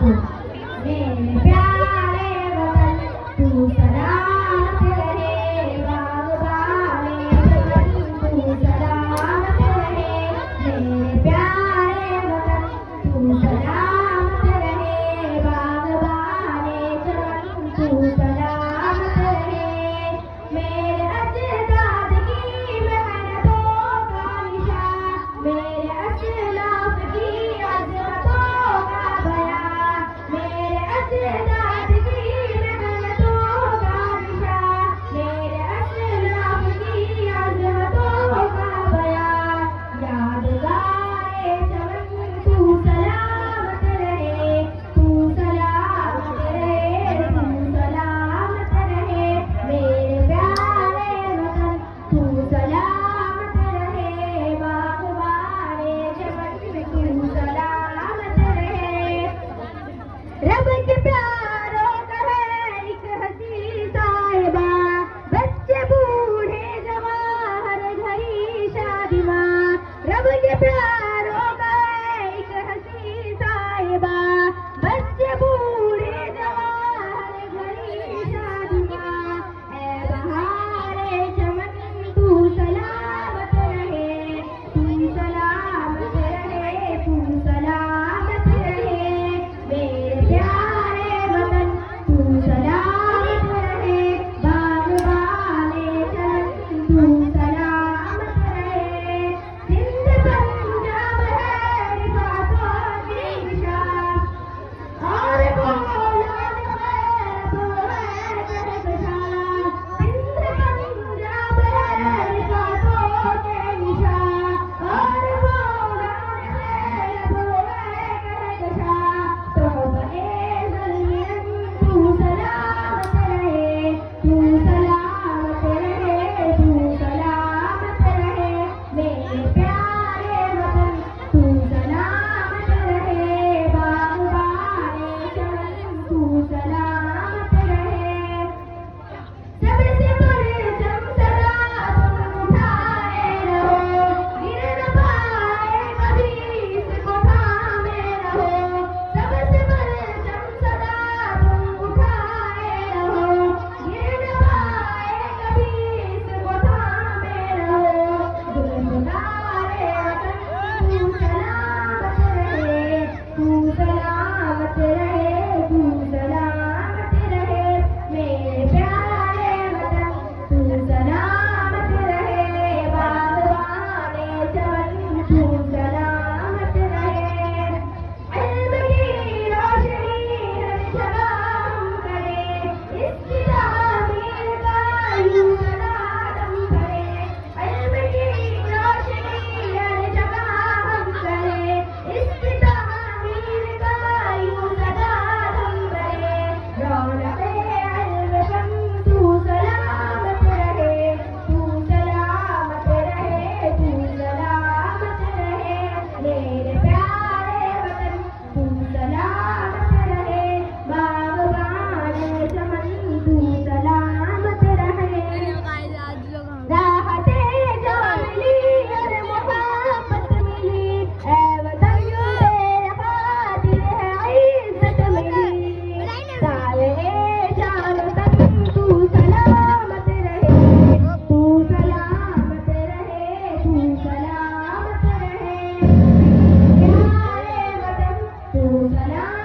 हो। मेरे प्यारे वतन तू सलामत रहे, बागबाने वतन तू सलामत रहे। मेरे प्यारे वतन तू सलामत रहे, बागबाने वतन तू सलामत रहे। मेरे अजदाद की मेहनतों का निशान, मेरे असलाफ की अज़मतों का बयान, मेरे अजदाद की मेहनतों का निशान, मेरे असलाफ की अज़मतों का बयान। यादगारे चमन तू सलामत रहे, तू सलामत रहे, तू सलामत रहे। मेरे प्यारे वतन तू सलामत रहे, बागबाने चमन तू सलामत रहे। रब के प्यारों का है एक हसी साहिबा, बच्चे बूढ़े जवान हर घड़ी शादिमा। रब के प्यारों का है एक हसी साहिबा, बच्चे बूढ़े जवान हर घड़ी शादिमा। ऐ बहारे चमन तू सलामत रहे, तू सलामत रहे, तू सलामत रहे। मेरे प्यारे वतन तू सलामत रहे, बागबाने चमन तू सलामत रहे। सिंध पंजाब है रिफातों की निशान, और मौलाद है वो है कहकशां। सिंध पंजाब है रिफातों के निशान, और मौलाद है वो है कहकशां। तो बने ज़ल्मियन तू सलामत रहे, तू सलामत रहे, तू सलामत रहे। मेरे प्यारे वतन तू सलामत रहे, बागबाने चमन तू सलामत रहे। सबसे परचम सदा तुम उठाए रहो, गिर न पाए कभी इसको थामे रहो। सबसे परचम सदा तुम उठाए रहो, गिर न पाए कभी इसको थामे रहो। गुलज़ारे वतन तू सलामत रहे, तू सलामत रहे, तू सलामत रहे। मेरे प्यारे वतन तू सलामत रहे, बागबाने चमन तू सलामत रहे। इल्म की रोशनी हर जगह हम करें, इसकी तामीर का यूं सदा दम करें। इल्म की रोशनी हर जगह हम करें, इसकी तामीर का यूं सदा दम करें। रौनक़े इल्म कम तू सलामत रहे, तू सलामत रहे, तू सलामत रहे। मेरे प्यारे वतन तू सलामत रहे, बागबाने चमन तू सलामत रहे। राहते जो मिली और मोहब्बत मिली, ऐ वतन तेरे खातिर है इज़्ज़त मिली। सारे जान तक तू सलामत रहे, तू सलामत रहे, तू सलामत रहे। प्यारे वतन तू सलामत